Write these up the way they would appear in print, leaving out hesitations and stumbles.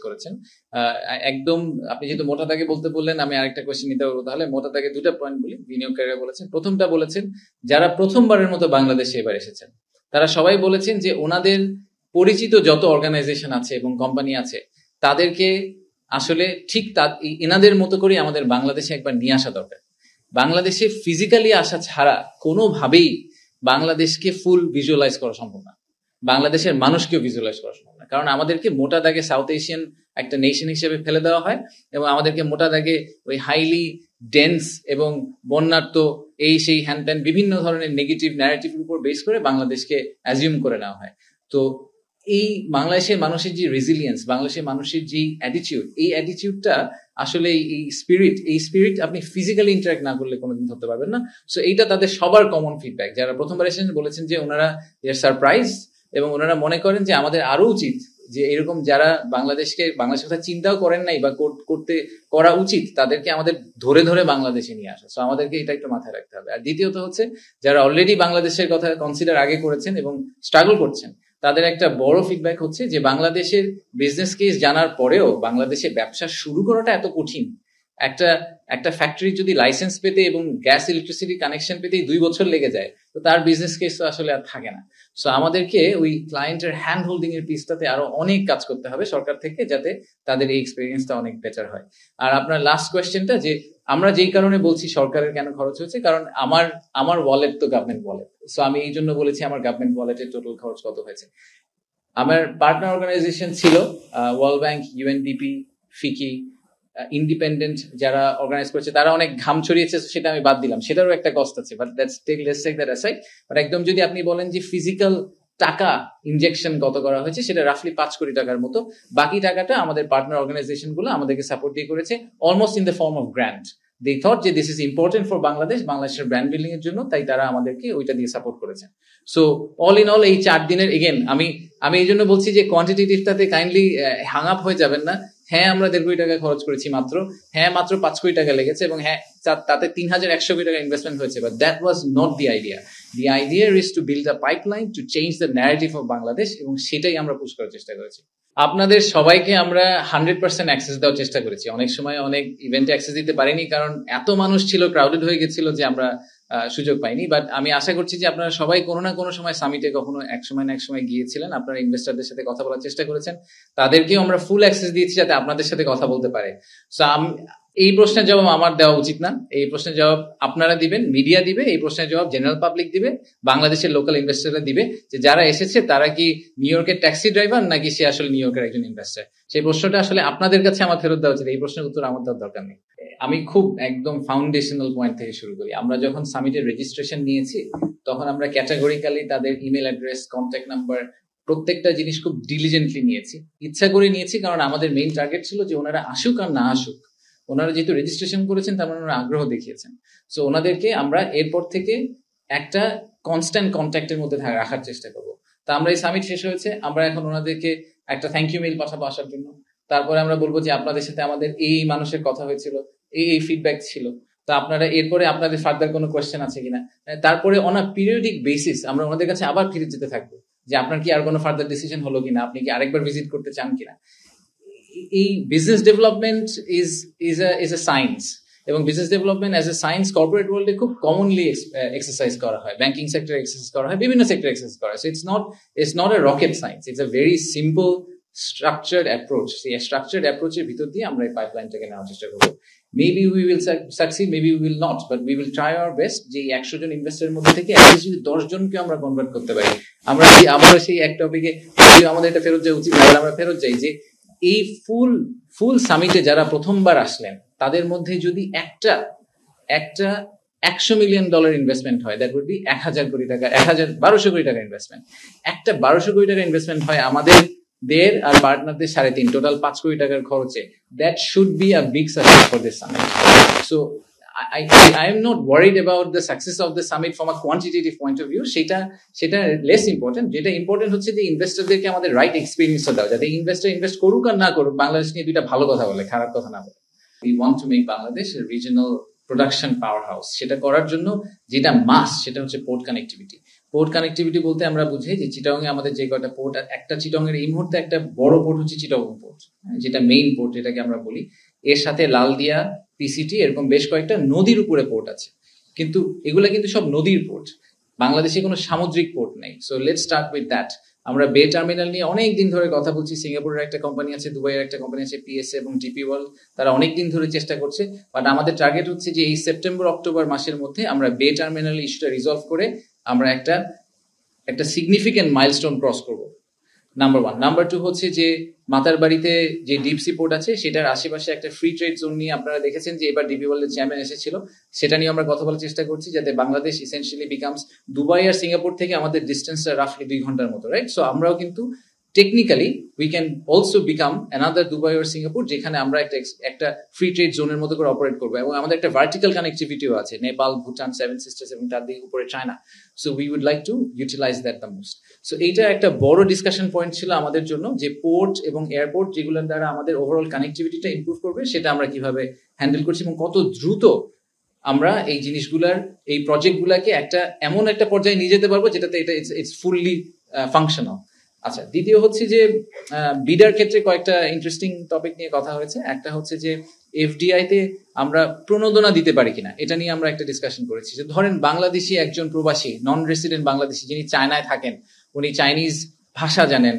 করেছেন। একদম আপনি যেহেতু মোটা দাগে বলতে বললেন, আমি আরেকটা কোয়েশ্চেন নিতে পারবো। তাহলে মোটা দাগে দুটা পয়েন্ট বলি বিনিয়োগকারীরা বলেছেন। প্রথমটা বলেছেন যারা প্রথমবারের মতো বাংলাদেশে এবার এসেছেন, তারা সবাই বলেছেন যে ওনাদের পরিচিত যত অর্গানাইজেশন আছে এবং কোম্পানি আছে তাদেরকে আসলে ঠিক এনাদের মতো করে আমাদের বাংলাদেশে একবার নিয়ে আসা দরকার। বাংলাদেশে ফিজিক্যালি আসা ছাড়া কোনোভাবেই বাংলাদেশকে ফুল ভিজুয়ালাইজ করা সম্ভব না, বাংলাদেশের মানুষকেও ভিজুয়ালাইজ করা সম্ভব না। কারণ আমাদেরকে মোটা দাগে সাউথ এশিয়ান একটা নেশন হিসেবে ফেলে দেওয়া হয় এবং আমাদেরকে মোটা দাগে ওই হাইলি ডেন্স এবং বন্যার্থ এই সেই হ্যান ত্যান বিভিন্ন ধরনের নেগেটিভ ন্যারেটিভের উপর বেস করে বাংলাদেশকে অ্যাজিউম করে নেওয়া হয়। তো এই বাংলাদেশের মানুষের যে রেজিলিয়েন্স, বাংলাদেশের মানুষের যে অ্যাটিটিউড, এই অ্যাটিটিউডটা আসলে এই স্পিরিট আপনি ফিজিক্যালি ইন্টারাক্ট না করলে কোনোদিন ধরতে পারবেন না। সো এইটা তাদের সবার কমন ফিডব্যাক। যারা প্রথমবার এসেছেন বলেছেন যে ওনারা সারপ্রাইজ এবং ওনারা মনে করেন যে আমাদের আরো উচিত যে এরকম যারা বাংলাদেশের কথা চিন্তাও করেন নাই বা করা উচিত তাদেরকে আমাদের ধরে ধরে বাংলাদেশে নিয়ে আসা। সো আমাদেরকে এটা একটু মাথায় রাখতে হবে। আর দ্বিতীয়ত হচ্ছে যারা অলরেডি বাংলাদেশের কথা কনসিডার আগে করেছেন এবং স্ট্রাগল করছেন, তাদের একটা বড় ফিডব্যাক হচ্ছে যে বাংলাদেশের বিজনেস কেস জানার পরেও বাংলাদেশে ব্যবসা শুরু করাটা এত কঠিন। একটা ফ্যাক্টরি যদি লাইসেন্স পেতে এবং গ্যাস ইলেকট্রিসিটি কানেকশন পেতেই 2 বছর লেগে যায়, তো তার বিজনেস কেস তো আসলে আর থাকে না। সো আমাদেরকে ওই ক্লায়েন্টের হ্যান্ড হোল্ডিং এর পিসটাতে আরো অনেক কাজ করতে হবে সরকার থেকে, যাতে তাদের এই এক্সপিরিয়েন্সটা অনেক বেটার হয়। আর আপনার লাস্ট কোয়েশ্চেনটা, যে আমরা যেই কারণে বলছি সরকারের কেন খরচ হচ্ছে, কারণ আমার ওয়ালেট তো গভর্নমেন্ট ওয়ালেট। সো আমি এই জন্য বলেছি আমার গভর্নমেন্ট ওয়ালেটের টোটাল খরচ কত হয়েছে। আমার পার্টনার অর্গানাইজেশন ছিল ওয়ার্ল্ড ব্যাংক, ইউএনডিপি, ফিকি, ইন্ডিপেন্ডেন্ট যারা অর্গানাইজ করেছে তারা অনেক ঘাম ছড়িয়েছে, সেটা আমি বাদ দিলাম, সেটারও একটা কস্ট আছে। But let's take that aside. But একদম যদি আপনি বলেন যে ফিজিক্যাল টাকা ইনজেকশন কত করা হয়েছে, সেটা রাফলি 5 কোটি টাকার মতো। বাকি টাকাটা আমাদের পার্টনার অর্গানাইজেশন গুলো আমাদেরকে সাপোর্ট দিয়ে করেছে, almost in the form of grant. They thought যে দিস ইজ ইম্পর্টেন্ট ফর বাংলাদেশের ব্র্যান্ড বিল্ডিং এর জন্য, তাই তারা আমাদেরকে ওইটা দিয়ে সাপোর্ট করেছে। সো অল ইন অল এই 4 দিনের, এগেন আমি এই জন্য বলছি যে কোয়ান্টিটেটিভটাতে কাইন্ডলি হ্যাং আপ হয়ে যাবেন না। হ্যাঁ, আমরা 1.5 কোটি টাকা খরচ করেছি মাত্র, হ্যাঁ মাত্র 5 কোটি টাকা লেগেছে, এবং হ্যাঁ তাতে 3100 কোটি টাকা ইনভেস্টমেন্ট হয়েছে। But that was not the idea. The idea is to build a pipeline to change the narrative of Bangladesh, এবং সেটাই আমরা পুশ করার চেষ্টা করেছি। আপনাদের সবাইকে আমরা 100% অ্যাক্সেস দেওয়ার চেষ্টা করেছি। অনেক সময় অনেক ইভেন্টে অ্যাক্সেস দিতে পারিনি, কারণ এত মানুষ ছিল, ক্রাউডেড হয়ে গেছিল যে আমরা সুযোগ পাইনি। বাট আমি আশা করছি যে আপনারা সবাই কোনো না কোনো সময় সামিটে কখনো এক সময় গিয়েছিলেন, আপনারা ইনভেস্টরদের সাথে কথা বলার চেষ্টা করেছেন, তাদেরকেও আমরা ফুল অ্যাক্সেস দিয়েছি যাতে আপনাদের সাথে কথা বলতে পারে। সো এই প্রশ্নের জবাব আমার দেওয়া উচিত না, এই প্রশ্নের জবাব আপনারা দিবেন, মিডিয়া দিবে, এই প্রশ্নের জবাব জেনারেল পাবলিক দিবে, বাংলাদেশের লোকাল ইনভেস্টররা দিবে, যে যারা এসেছে তারা কি নিউ ইয়র্কের ট্যাক্সি ড্রাইভার নাকি সে আসলে নিউ ইয়র্কের একজন ইনভেস্টর। সেই প্রশ্নটা আসলে আপনাদের কাছে আমার ফেরত দেওয়া উচিত, এই প্রশ্নের উত্তর আমার দেওয়ার দরকার নেই। আমি খুব একদম ফাউন্ডেশনাল পয়েন্ট থেকে শুরু করি। আমরা যখন সামিটের রেজিস্ট্রেশন নিয়েছি, তখন আমরা ক্যাটাগরিক্যালি তাদের ইমেল অ্যাড্রেস, কন্ট্যাক্ট নাম্বার, প্রত্যেকটা জিনিস খুব ডিলিজেন্টলি নিয়েছি, ইচ্ছা করে নিয়েছি, কারণ আমাদের মেইন টার্গেট ছিল যে ওনারা আসুক আর না আসুক, ওনারা যেহেতু রেজিস্ট্রেশন করেছেন তার মানে ওনারা আগ্রহ দেখিয়েছেন। সো ওনাদেরকে আমরা এরপর থেকে একটা কনস্ট্যান্ট কন্ট্যাক্টের মধ্যে রাখার চেষ্টা করবো। তা আমরা এই সামিট শেষ হয়েছে, আমরা এখন ওনাদেরকে একটা থ্যাংক ইউ মেইল পাঠাবো আসার জন্য। তারপরে আমরা বলবো যে আপনাদের সাথে আমাদের এই মানুষের কথা হয়েছিল, এই ফিডব্যাক ছিল, তো আপনারা এরপরে আপনাদের ফার্দার কোনো কোয়েশ্চেন আছে কিনা। তারপরে অন আ পিরিয়ডিক বেসিস আমরা ওনাদের কাছে আবার ফিরে যেতে থাকবো যে আপনার কি আর কোনো ফার্দার ডিসিশন হলো কিনা, আপনি কি আরেকবার ভিজিট করতে চান কিনা। এই business development is a science, এবং business development as a science corporate ওয়ার্ল্ডে খুব কমনলি এক্সারসাইজ করা হয়, ব্যাংকিং সেক্টরে এক্সারসাইজ করা হয়, বিভিন্ন সেক্টরে এক্সারসাইজ করা হয়। So it's not a rocket science, it's a very simple structured approach. সেই স্ট্রাকচার্ড অ্যাপ্রোচের ভিতর দিয়ে আমরা এই পাইপলাইনটাকে নেওয়ার চেষ্টা করবো। Maybe we will succeed, maybe we will not, but we will try our best যে 100 জন ইনভেস্টরের মধ্যে থেকে যদি 10 জনকে আমরা কনভার্ট করতে পারি, আমরা সেই এক টপিকে আমাদের এটা ফেরত যাওয়া উচিত, আমরা ফেরত যাই যে এই ফুল সামিটে যারা প্রথমবার আসলেন তাদের মধ্যে যদি একটা $100 মিলিয়ন ইনভেস্টমেন্ট হয়, দ্যাট উড বি 1000 কোটি টাকা, 1200 কোটি টাকা ইনভেস্টমেন্ট। একটা 1200 কোটি টাকা ইনভেস্টমেন্ট হয় আমাদের আর পার্টনারদের 3.5, টোটাল 5 কোটি টাকার খরচে। That should be a big success for this summit. So I am not worried about the success of the summit from a quantitative point of view. সেটা less important. যেটা ইম্পর্টেন্ট হচ্ছে যে ইনভেস্টরদেরকে আমাদের রাইট এক্সপিরিয়েন্সটা দাও, যাতে ইনভেস্টর ইনভেস্ট করুক আর না করুক, বাংলাদেশ নিয়ে দুইটা ভালো কথা বলে, খারাপ কথা না বলে। We want to make Bangladesh a regional production powerhouse. সেটা করার জন্য যেটা মাস্ট, সেটা হচ্ছে পোর্ট কানেক্টিভিটি। পোর্ট কানেক্টিভিটি বলতে আমরা বুঝি যে চিটাগং এ আমাদের যে কয়টা পোর্ট, একটা চিটাগং এর এই মুহূর্তে একটা বড় পোর্ট হচ্ছে চিটাগং পোর্ট, যেটা মেইন পোর্ট যেটাকে আমরা বলি। এর সাথে লালদিয়া, পিসিটি, এরকম বেশ কয়েকটা নদীর উপরে পোর্ট আছে, কিন্তু এগুলা কিন্তু সব নদীর পোর্ট। বাংলাদেশে কোনো সামুদ্রিক পোর্ট নেই। So let's start with that. আমরা বে টার্মিনাল নিয়ে অনেক দিন ধরে কথা বলছি। সিঙ্গাপুরের একটা কোম্পানি আছে, দুবাইয়ের একটা কোম্পানি আছে, পিএসএ এবং টিপি ওয়ার্ল্ড, তারা অনেক দিন ধরে চেষ্টা করছে। বাট আমাদের টার্গেট হচ্ছে যে এই সেপ্টেম্বর অক্টোবর মাসের মধ্যে আমরা বে টার্মিনাল ইস্যুটা রিজলভ করে আমরা একটা সিগনিফিকেন্ট মাইলস্টোন ক্রস করব, নাম্বার 1। নাম্বার 2 হচ্ছে যে মাতার বাড়িতে যে ডিপ সি পোর্ট আছে সেটার আশেপাশে একটা ফ্রি ট্রেড জোন নিয়ে আপনারা দেখেছেন যে এবার ডিপি ওয়ার্ল্ডের চেয়ারম্যান এসেছিল, সেটা নিয়ে আমরা কথা বলার চেষ্টা করছি, যাতে বাংলাদেশ ইসেনশিয়ালি বিকামস দুবাই আর সিঙ্গাপুর থেকে আমাদের ডিস্টেন্সটা রাফলি 2 ঘন্টার মতো, রাইট? সো আমরাও কিন্তু technically we can also become another Dubai আর সিঙ্গাপুর, যেখানে আমরা একটা ফ্রি ট্রেড জোনের মতো করে অপারেট করবো, এবং আমাদের একটা ভার্টিক্যাল কানেক্টিভিটিও আছে, নেপাল, ভুটান, 7 সিস্টার্স এবং তার দিকে উপরে China. So we would like to utilize that the most. So এইটা একটা বড় ডিসকাশন পয়েন্ট ছিল আমাদের জন্য, যে পোর্ট এবং এয়ারপোর্ট যেগুলোর দ্বারা আমাদের ওভারঅল কানেক্টিভিটিটা ইমপ্রুভ করবে সেটা আমরা কিভাবে হ্যান্ডেল করছি এবং কত দ্রুত আমরা এই জিনিসগুলার, এই প্রজেক্টগুলাকে এমন একটা পর্যায়ে নিয়ে যেতে পারবো যেটাতে এটা ইটস ফুললি ফাংশনাল। আচ্ছা, দ্বিতীয় হচ্ছে যে বিডার ক্ষেত্রে কয়েকটা ইন্টারেস্টিং টপিক নিয়ে কথা হয়েছে। একটা হচ্ছে যে এফডিআই তে আমরা প্রণোদনা দিতে পারি কিনা, এটা নিয়ে আমরা একটা ডিসকাশন করেছি। যে ধরেন বাংলাদেশি একজন প্রবাসী, নন রেসিডেন্ট বাংলাদেশি, যিনি চায়নায় থাকেন, উনি চাইনিজ ভাষা জানেন,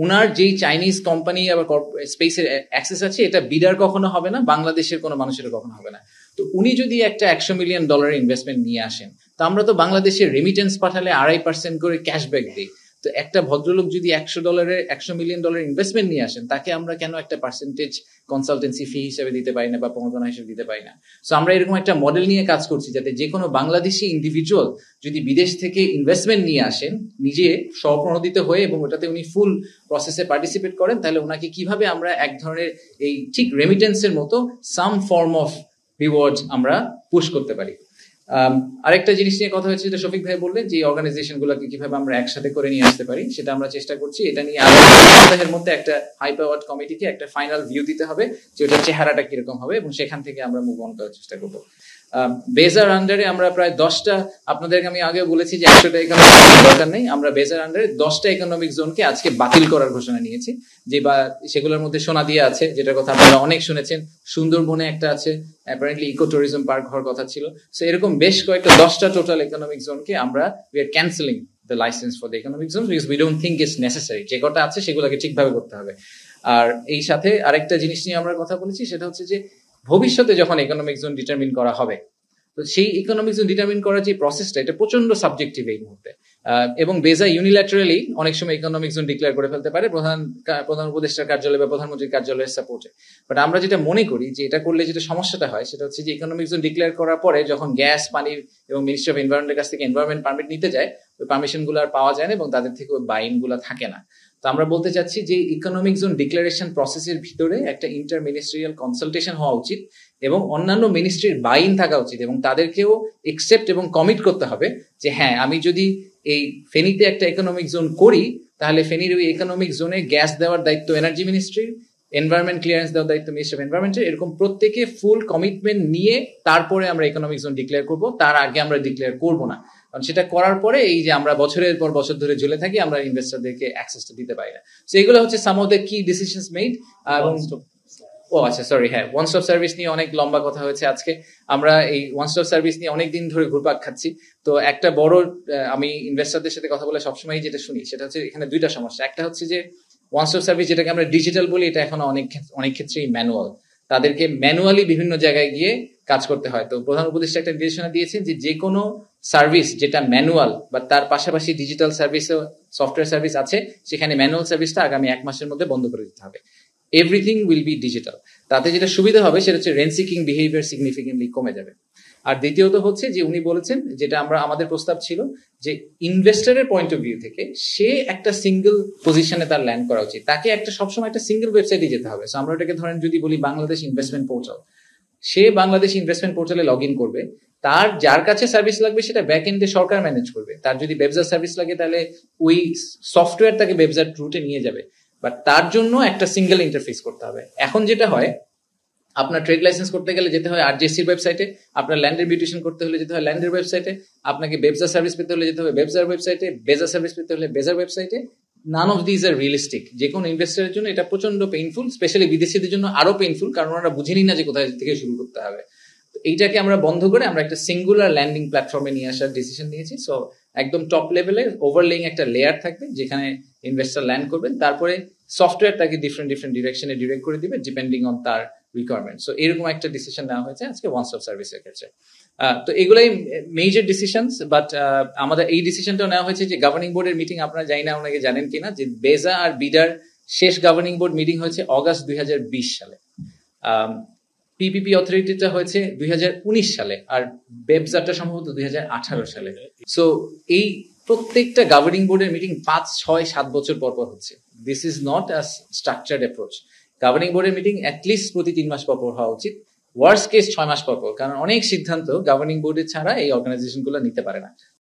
উনার যেই চাইনিজ কোম্পানি আবার স্পেসের অ্যাক্সেস আছে, এটা বিডার কখনো হবে না, বাংলাদেশের কোনো মানুষের কখনো হবে না। তো উনি যদি একটা $100 মিলিয়ন ইনভেস্টমেন্ট নিয়ে আসেন, তো আমরা তো বাংলাদেশের রেমিটেন্স পাঠালে 2.5% করে ক্যাশব্যাক দিই। তো একটা ভদ্রলোক যদি $100 মিলিয়ন ইনভেস্টমেন্ট নিয়ে আসেন, তাকে আমরা কেন একটা পার্সেন্টেজ কনসালটেন্সি ফি হিসেবে দিতে পারি না বা প্রণোদনা হিসেবে দিতে পারি না? সো আমরা এরকম একটা মডেল নিয়ে কাজ করছি, যাতে যে কোনো বাংলাদেশি ইন্ডিভিজুয়াল যদি বিদেশ থেকে ইনভেস্টমেন্ট নিয়ে আসেন নিজে স্বপ্রণোদিত হয়ে, এবং ওটাতে উনি ফুল প্রসেসে পার্টিসিপেট করেন, তাহলে ওনাকে কিভাবে আমরা এক ধরনের এই ঠিক রেমিটেন্সের মতো সাম ফর্ম অফ রিওয়ার্ড আমরা পুশ করতে পারি। আরেকটা জিনিস নিয়ে কথা হয়েছে, যেটা শফিক ভাই বললেন, যে অর্গানাইজেশন গুলোকে কিভাবে আমরা একসাথে করে নিয়ে আসতে পারি, সেটা আমরা চেষ্টা করছি। এটা নিয়ে সপ্তাহের মধ্যে একটা হাই পাওয়ার্ড কমিটিকে একটা ফাইনাল ভিউ দিতে হবে যে ওটার চেহারাটা কিরকম হবে, এবং সেখান থেকে আমরা মুভ অন করার চেষ্টা করবো। বেজার আন্ডারে আমরা প্রায় 10টা, আপনাদেরকে আমি আগে বলেছি যে 100টা ইকোনমিক দরকার নেই, আমরা বেজার আন্ডারে 10টা ইকোনমিক জোনকে আজকে বাতিল করার ঘোষণা নিয়েছি। যে বা সেগুলোর মধ্যে সোনাদিয়া আছে, যেটার কথা আপনারা অনেক শুনেছেন, সুন্দরবনে একটা আছে, অ্যাপারেন্টলি ইকো ট্যুরিজম পার্ক হওয়ার কথা ছিল। সো এরকম বেশ কয়েকটা 10টা টোটাল ইকোনমিক জোনকে আমরা we are cancelling the licence for the economic zone, because we don't think it's necessary. যে কটা আছে সেগুলোকে ঠিকভাবে করতে হবে। আর এই সাথে আরেকটা জিনিস নিয়ে আমরা কথা বলেছি, সেটা হচ্ছে যে ভবিষ্যতে যখন ইকোনমিক জোন ডিটারমিন করা হবে, তো সেই ইকোনমিক জোন ডিটারমিন করার যে প্রসেসটা, এটা প্রচন্ড সাবজেক্টিভ এই মুহূর্তে, এবং বেজা ইউনিল্যাটারালি অনেক সময় ইকোনমিক জোন ডিক্লেয়ার করে ফেলতে পারে প্রধান উপদেষ্টার কার্যালয় বা প্রধানমন্ত্রীর কার্যালয়ের সাপোর্টে। বাট আমরা যেটা মনে করি যে এটা করলে যেটা সমস্যাটা হয়, সেটা হচ্ছে যে ইকোনমিক জোন ডিক্লেয়ার করার পরে যখন গ্যাস, পানি এবং মিনিস্ট্রি অফ এনভায়রনমেন্টের কাছ থেকে এনভায়রনমেন্ট পারমিট নিতে যায়, ওই পারমিশন গুলো আর পাওয়া যায় না এবং তাদের থেকে ওই বাইন গুলা থাকে না। তো আমরা বলতে চাচ্ছি যে ইকোনমিক জোন ডিক্লারেশন প্রসেসের ভিতরে একটা ইন্টার মিনিস্ট্রিয়াল কনসালটেশন হওয়া উচিত, এবং অন্যান্য মিনিস্ট্রির বাইন থাকা উচিত, এবং তাদেরকেও একসেপ্ট এবং কমিট করতে হবে যে হ্যাঁ, আমি যদি এই ফেনীতে একটা ইকোনমিক জোন করি, তাহলে ফেনীর ওই ইকোনমিক জোনে গ্যাস দেওয়ার দায়িত্ব এনার্জি মিনিস্ট্রির, এনভায়রনমেন্ট ক্লিয়ারেন্স দেওয়ার দায়িত্ব মিনিস্ট্রি অফ এনভায়রনমেন্টের। এরকম প্রত্যেকে ফুল কমিটমেন্ট নিয়ে তারপরে আমরা ইকোনমিক জোন ডিক্লেয়ার করব, তার আগে আমরা ডিক্লেয়ার করব না। কারণ সেটা করার পরে এই যে আমরা বছরের পর বছর ধরে ঝুলে থাকি, আমরা ইনভেস্টরদেরকে অ্যাক্সেসটা দিতে পারি না। তো এগুলো হচ্ছে সাম অফ দ্য কি ডিসিশনস মেড। এবং আচ্ছা, সরি, হ্যাঁ, ওয়ান স্টপ সার্ভিস নিয়ে অনেক লম্বা কথা হয়েছে আজকে। আমরা এই ওয়ান স্টপ সার্ভিস নিয়ে অনেকদিন ধরে ঘুরপাক খাচ্ছি। তো একটা বড়, আমি ইনভেস্টরদের সাথে কথা বলে সবসময় যেটা শুনি, সেটা হচ্ছে এখানে দুইটা সমস্যা। একটা হচ্ছে যে ওয়ান স্টপ সার্ভিস, যেটাকে আমরা ডিজিটাল বলি, এটা এখন অনেক ক্ষেত্রেই ম্যানুয়াল। তাদেরকে ম্যানুয়ালি বিভিন্ন জায়গায় গিয়ে কাজ করতে হয়। তো প্রধান উপদেষ্টা একটা নির্দেশনা দিয়েছেন যে কোনো সার্ভিস যেটা ম্যানুয়াল বা তার পাশাপাশি ডিজিটাল সার্ভিসও, সফটওয়্যার সার্ভিস আছে, সেখানে ম্যানুয়াল সার্ভিসটা আগামী 1 মাসের মধ্যে বন্ধ করে দিতে হবে। Everything will be digital. তাতে যেটা সুবিধা হবে সেটা হচ্ছে রেন্ট সিকিং বিহেভিয়ার সিগনিফিকেন্টলি কমে যাবে। আর দ্বিতীয়ত হচ্ছে যে উনি বলেছেন, যেটা আমাদের প্রস্তাব ছিল, যে ইনভেস্টরের পয়েন্ট অফ ভিউ থেকে সে একটা সিঙ্গেল পজিশনে তার ল্যান্ড করা উচিত, তাকে সবসময় একটা সিঙ্গেল ওয়েবসাইটে যেতে হবে। আমরা ওটাকে ধরেন যদি বলি বাংলাদেশ ইনভেস্টমেন্ট পোর্টাল, সে বাংলাদেশ ইনভেস্টমেন্ট পোর্টালে লগ ইন করবে, তার যার কাছে সার্ভিস লাগবে সেটা ব্যাক এন্ডে সরকার ম্যানেজ করবে। তার যদি ব্যবসার সার্ভিস লাগে, তাহলে ওই সফটওয়্যার তাকে ব্যবসার রুটে নিয়ে যাবে, বাট তার জন্য একটা সিঙ্গেল ইন্টারফেস করতে হবে। এখন যেটা হয়, আপনার ট্রেড লাইসেন্স করতে গেলে যেতে হয় আরজেসির ওয়েবসাইটে, আপনার ল্যান্ডের বিউটেশন করতে হলে যেতে হয় ল্যান্ডের ওয়েবসাইটে, আপনাকে বেবজা সার্ভিস পেতে হলে যেতে হবে বেবজার ওয়েবসাইটে, বেজা সার্ভিস পেতে হলে বেজার ওয়েবসাইটে। None of these are realistic. যে কোনো ইনভেস্টরের জন্য এটা প্রচন্ড পেইনফুল, স্পেশালি বিদেশিদের জন্য আরো পেইনফুল, কারণ ওরা বুঝেনি না যে কোথায় থেকে শুরু করতে হবে। এইটাকে আমরা বন্ধ করে আমরা একটা সিঙ্গুলার ল্যান্ডিং প্ল্যাটফর্মে নিয়ে আসার ডিসিশন নিয়েছি। সো একদম টপ লেভেলে ওভারলেইং একটা লেয়ার থাকবে যেখানে ইনভেস্টর ল্যান্ড করবেন, তারপরে সফটওয়্যার তাকে ডিফারেন্ট ডিরেকশনে ডিরেক্ট করে দিবে ডিপেন্ডিং অন তার রিকোয়ারমেন্ট। সো এরকম একটা ডিসিশন নেওয়া হয়েছে আজকে ওয়ান স্টপ সার্ভিসের ক্ষেত্রে। তো এগুলাই মেজর ডিসিশনস, বাট আমাদের এই ডিসিশনটাও নেওয়া হয়েছে যে গভর্নিং বোর্ডের মিটিং, আপনারা জানি না ওনাকে জানেন কিনা, যে বেজা আর বিডার শেষ গভর্নিং বোর্ড মিটিং হয়েছে অগাস্ট 2020 সালে, পিপিপি অথরিটিটা হয়েছে 2019 সালে, আর বেবজাটা সম্ভবত 2018 সালে। সো এই প্রত্যেকটা গভর্নিং বোর্ডের মিটিং 5, 6, 7 বছর পর পর হচ্ছে। This is not a structured approach. Governing বোর্ডের মিটিং অ্যাটলিস্ট প্রতি 3 মাস পর পর হওয়া উচিত, ওয়ার্স্ট কেস 6 মাস পর পর, কারণ অনেক সিদ্ধান্ত গভর্নিং বোর্ডের ছাড়া এই অর্গানাইজেশনগুলো নিতে পারে না।